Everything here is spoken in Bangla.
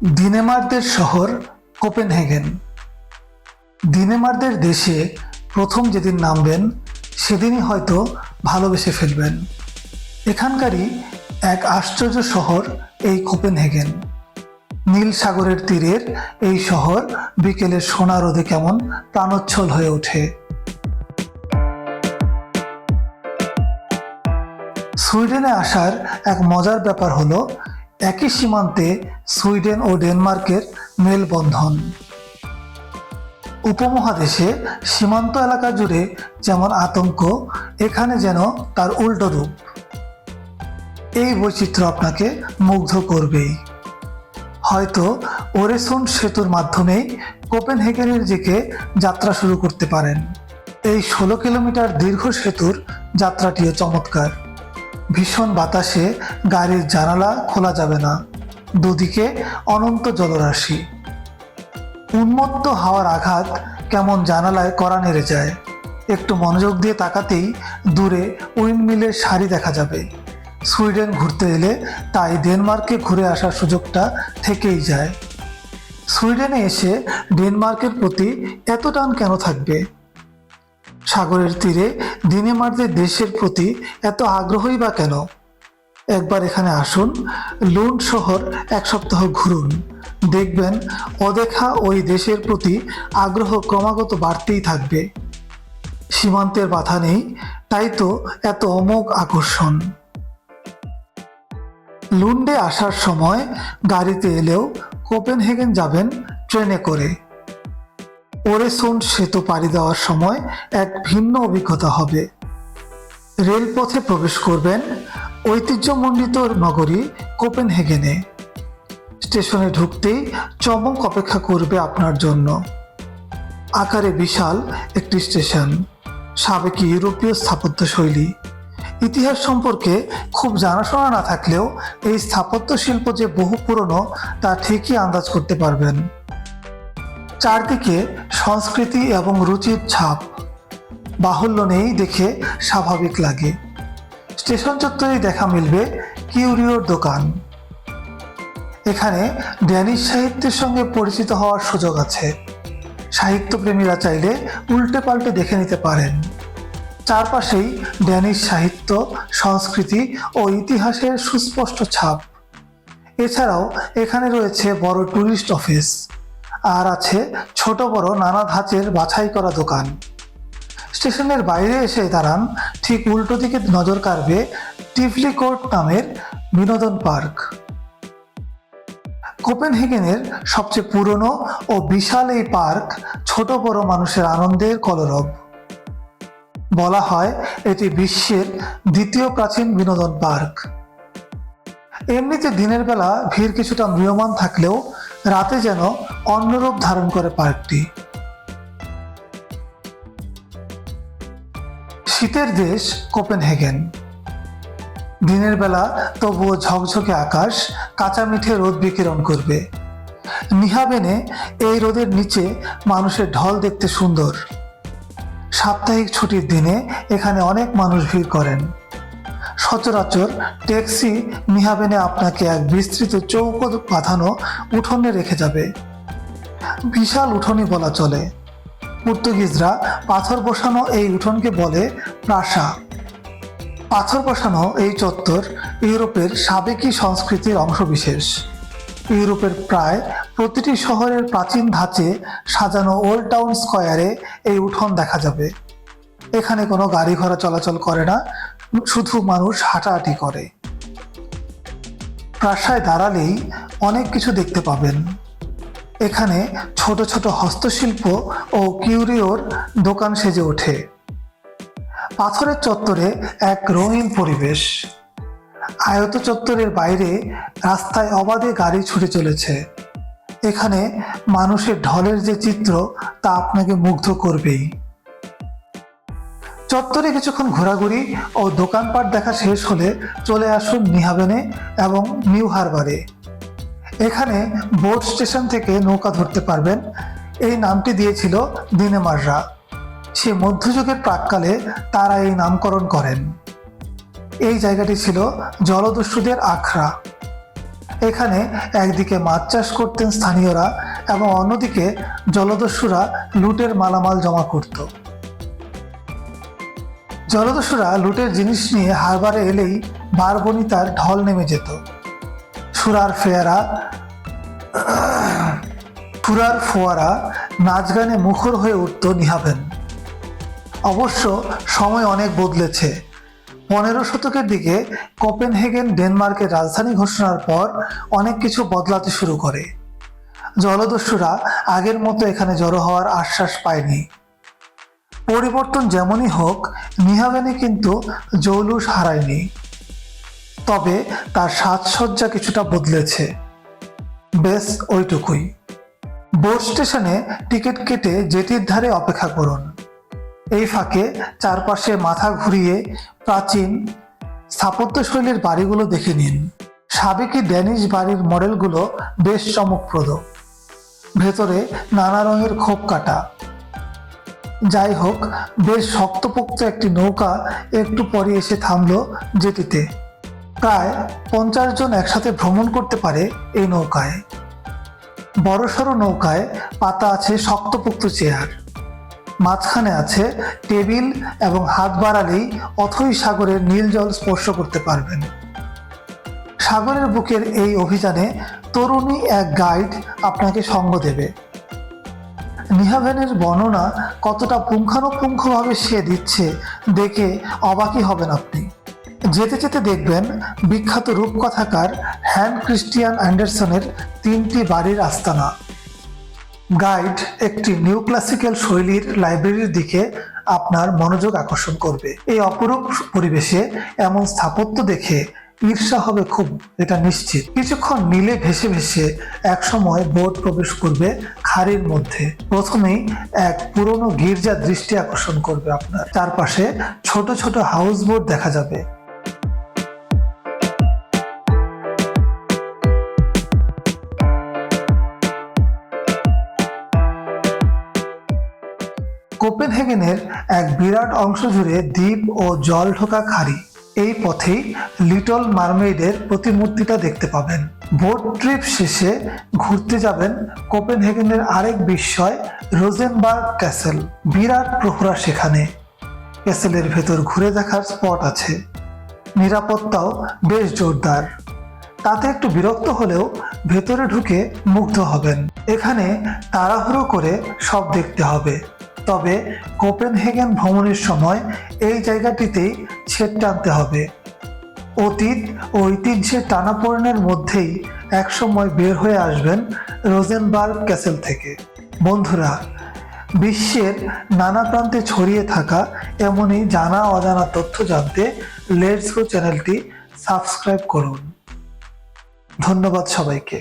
ডেনমার্কের শহর কোপেনহেগেন। ডেনমার্কের দেশে প্রথম যেদিন নামবেন সেদিনই হয়তো ভালোবেসে ফেলবেন। এখানকারই এক আশ্চর্য শহর এই কোপেনহেগেন। নীল সাগরের তীরের এই শহর বিকেলের সোনা রোদে কেমন প্রাণোচ্ছল হয়ে ওঠে। সুইডেনে আসার এক মজার ব্যাপার হলো একই সীমান্তে সুইডেন ও ডেনমার্কের মেলবন্ধন। উপমহাদেশে সীমান্ত এলাকা জুড়ে যেমন আতঙ্ক, এখানে যেন তার উল্টো রূপ। এই বৈচিত্র্য আপনাকে মুগ্ধ করবেই। হয়তো ওরেসুন্ড সেতুর মাধ্যমেই কোপেনহেগেনের দিকে যাত্রা শুরু করতে পারেন। এই 16 কিলোমিটার দীর্ঘ সেতুর যাত্রাটিও চমৎকার। ভীষণ বাতাসে গাড়ির জানালা খোলা যাবে না, দুদিকে অনন্ত জলরাশি। উন্মত্ত হাওয়ার আঘাত কেমন জানালায় কড়া নেড়ে যায়। একটু মনোযোগ দিয়ে তাকাতেই দূরে উইন্ডমিলের সারি দেখা যাবে। সুইডেন ঘুরতে এলে তাই ডেনমার্কে ঘুরে আসার সুযোগটা থেকেই যায়। সুইডেনে এসে ডেনমার্কের প্রতি এত টান কেন থাকবে? সাগরের তীরে ডেনমার্কের দেশের প্রতি এত আগ্রহই বা কেন? একবার এখানে আসুন, লুন্ড শহর এক সপ্তাহ ঘুরুন, দেখবেন অদেখা ওই দেশের প্রতি আগ্রহ ক্রমাগত বাড়তেই থাকবে। সীমান্তের বাধা নেই, তাই তো এত অমোঘ আকর্ষণ। লুন্ডে আসার সময় গাড়িতে এলেও কোপেনহেগেন যাবেন ট্রেনে করে। ওরেসুন্ড সেতু পাড়ি দেওয়ার সময় এক ভিন্ন অভিজ্ঞতা হবে। রেলপথে প্রবেশ করবেন ঐতিহ্যমণ্ডিত নগরী কোপেনহেগেনে। স্টেশনে ঢুকতেই চমক অপেক্ষা করবে আপনার জন্য। আকারে বিশাল একটি স্টেশন, সাবেক ইউরোপীয় স্থাপত্যশৈলী। ইতিহাস সম্পর্কে খুব জানাশোনা না থাকলেও এই স্থাপত্য শিল্প যে বহু পুরনো তা ঠিকই আন্দাজ করতে পারবেন। চারদিকে সংস্কৃতি এবং রুচির ছাপ, বাহুল্য নেই দেখে স্বাভাবিক লাগে। স্টেশন চত্বরেই দেখা মিলবে কিউরিওর দোকান। এখানে ড্যানিশ সাহিত্যের সঙ্গে পরিচিত হওয়ার সুযোগ আছে। সাহিত্যপ্রেমীরা চাইলে উল্টে পাল্টে দেখে নিতে পারেন। চারপাশেই ড্যানিশ সাহিত্য, সংস্কৃতি ও ইতিহাসের সুস্পষ্ট ছাপ। এছাড়াও এখানে রয়েছে বড় ট্যুরিস্ট অফিস, আর আছে ছোট বড় নানা ধাঁচের বাছাই করা দোকান। স্টেশনের বাইরে এসে দাঁড়ান, ঠিক উল্টো দিকে নজর কাড়বে টিভলি কোর্ট নামের বিনোদন পার্ক। কোপেনহেগেনের সবচেয়ে পুরনো ও বিশাল এই পার্ক ছোট বড় মানুষের আনন্দের কলরব। বলা হয় এটি বিশ্বের দ্বিতীয় প্রাচীন বিনোদন পার্ক। এমনিতে দিনের বেলা ভিড় কিছুটা ম্রিয়মাণ থাকলেও রাতে যেন অন্যরূপ ধারণ করে পার্কটি। শীতের দেশ কোপেনহেগেন। দিনের বেলা তবুও ঝকঝকে আকাশ, কাঁচা মিঠে রোদ বিকিরণ করবে। নিহাবেনে এই রোদের নিচে মানুষের ঢল দেখতে সুন্দর। সাপ্তাহিক ছুটির দিনে এখানে অনেক মানুষ ভিড় করেন। সচরাচর ট্যাক্সি নিহাবেনে আপনাকে এক বিস্তৃত চৌকো বাঁধানো উঠোনে রেখে যাবে। বিশাল উঠোনই বলা চলে। পর্তুগিজরা পাথর বসানো এই উঠোনকে বলে প্রাসা। পাথর বসানো এই চত্বর ইউরোপের সাবেকি সংস্কৃতির অংশবিশেষ। ইউরোপের প্রায় প্রতিটি শহরের প্রাচীন ধাঁচে সাজানো ওল্ড টাউন স্কয়ারে এই উঠোন দেখা যাবে। এখানে কোনো গাড়ি ঘোড়া চলাচল করে না, শুধু মানুষ হাঁটাহাঁটি করে। প্রাসায় দাঁড়ালেই অনেক কিছু দেখতে পাবেন। এখানে ছোট ছোট হস্তশিল্প ও কিউরিওর দোকান সেজে ওঠে। পাথরের চত্বরে এক রঙিন পরিবেশ। আয়ত চত্বরের বাইরে রাস্তায় অবাধে গাড়ি ছুটে চলেছে। এখানে মানুষের ঢলের যে চিত্র তা আপনাকে মুগ্ধ করবেই। চত্বরে কিছুক্ষণ ঘোরাঘুরি ও দোকানপাট দেখা শেষ হলে চলে আসুন নিহাবেনে এবং নিউ হারবারে। এখানে বোট স্টেশন থেকে নৌকা ধরতে পারবেন। এই নামটি দিয়েছিল ডেনেমাররা। সে মধ্যযুগের প্রাক্কালে তারা এই নামকরণ করেন। এই জায়গাটি ছিল জলদস্যুদের আখড়া। এখানে একদিকে মাছ চাষ করতেন স্থানীয়রা এবং অন্যদিকে জলদস্যুরা লুটের মালামাল জমা করত। জলদস্যুরা লুটের জিনিস নিয়ে হারবারে এলেই বারবনিতার ঢল নেমে যেত। সুরার ফোয়ারা নাচ গানে মুখর হয়ে উঠত নিহাভেন। অবশ্য সময় অনেক বদলেছে। 15 শতকের দিকে কোপেনহেগেন ডেনমার্কের রাজধানী ঘোষণার পর অনেক কিছু বদলাতে শুরু করে। জলদস্যুরা আগের মতো এখানে জড়ো হওয়ার আশ্বাস পায়নি। পরিবর্তন যেমনই হোক, নিহাভেনে কিন্তু জৌলুস হারায়নি। তবে তার সাজসজ্জা কিছুটা বদলেছে, বেশ ওইটুকুই। বোট স্টেশনে টিকিট কেটে জেটির ধারে অপেক্ষা করুন। এই ফাঁকে চারপাশে মাথা ঘুরিয়ে প্রাচীন স্থাপত্যশৈলীর বাড়িগুলো দেখে নিন। সাবেকি ড্যানিশ বাড়ির মডেলগুলো বেশ চমকপ্রদ, ভেতরে নানা রঙের খোপ কাটা। যাই হোক, বেশ শক্তপোক্ত একটি নৌকা একটু পরে এসে থামলো জেটিতে। প্রায় 50 জন একসাথে ভ্রমণ করতে পারে এই নৌকায়। বড়সড় নৌকায় পাতা আছে শক্তপোক্ত চেয়ার, মাঝখানে আছে টেবিল এবং হাত বাড়ালেই অথই সাগরের নীল জল স্পর্শ করতে পারবেন। সাগরের বুকের এই অভিযানে তরুণী এক গাইড আপনাকে সঙ্গ দেবে। নিহাভেনের বর্ণনা কতটা পুঙ্খানুপুঙ্খভাবে সে দিচ্ছে দেখে অবাকই হবেন আপনি। যেতে যেতে দেখবেন বিখ্যাত রূপকথাকার হ্যান ক্রিস্টিয়ান অ্যান্ডারসনের 3টি বাড়ির আস্তানা। গাইড একটি নিউ ক্লাসিক্যাল শৈলীর লাইব্রেরির দিকে আপনার মনোযোগ আকর্ষণ করবে। এই অপরূপ পরিবেশে এমন স্থাপত্য দেখে ঈর্ষা হবে খুব, এটা নিশ্চিত। কিছুক্ষণ নীলে ভেসে ভেসে একসময় বোট প্রবেশ করবে খাড়ির মধ্যে। প্রথমেই এক পুরনো গির্জা দৃষ্টি আকর্ষণ করবে আপনার। চারপাশে ছোট ছোট হাউস বোট দেখা যাবে। কোপেনহেগেনের এক বিরাট অংশ জুড়ে দ্বীপ ও জল ঢোকা খাড়ি। এই পথেই লিটল মারমেইডের প্রতিমূর্তিটা দেখতে পাবেন। বোট ট্রিপ শেষে ঘুরতে যাবেন কোপেনহেগেনের আরেক বিস্ময় রোজেনবার্গ ক্যাসেল। বিরাট প্রহরা সেখানে। ক্যাসেলের ভেতর ঘুরে দেখার স্পট আছে, নিরাপত্তাও বেশ জোরদার। তাতে একটু বিরক্ত হলেও ভেতরে ঢুকে মুগ্ধ হবেন। এখানে তাড়াহুড়ো করে সব দেখতে হবে, তবে কোপেনহেগেন ভ্রমণের সময় এই জায়গাটিতেই ছেদ টানতে হবে। অতীত ও ঐতিহ্যের টানাপোড়েনের মধ্যেই একসময় বের হয়ে আসবেন রোজেনবার্গ ক্যাসেল থেকে। বন্ধুরা, বিশ্বের নানা প্রান্তে ছড়িয়ে থাকা এমনই জানা অজানা তথ্য জানতে লেটস গো চ্যানেলটি সাবস্ক্রাইব করুন। ধন্যবাদ সবাইকে।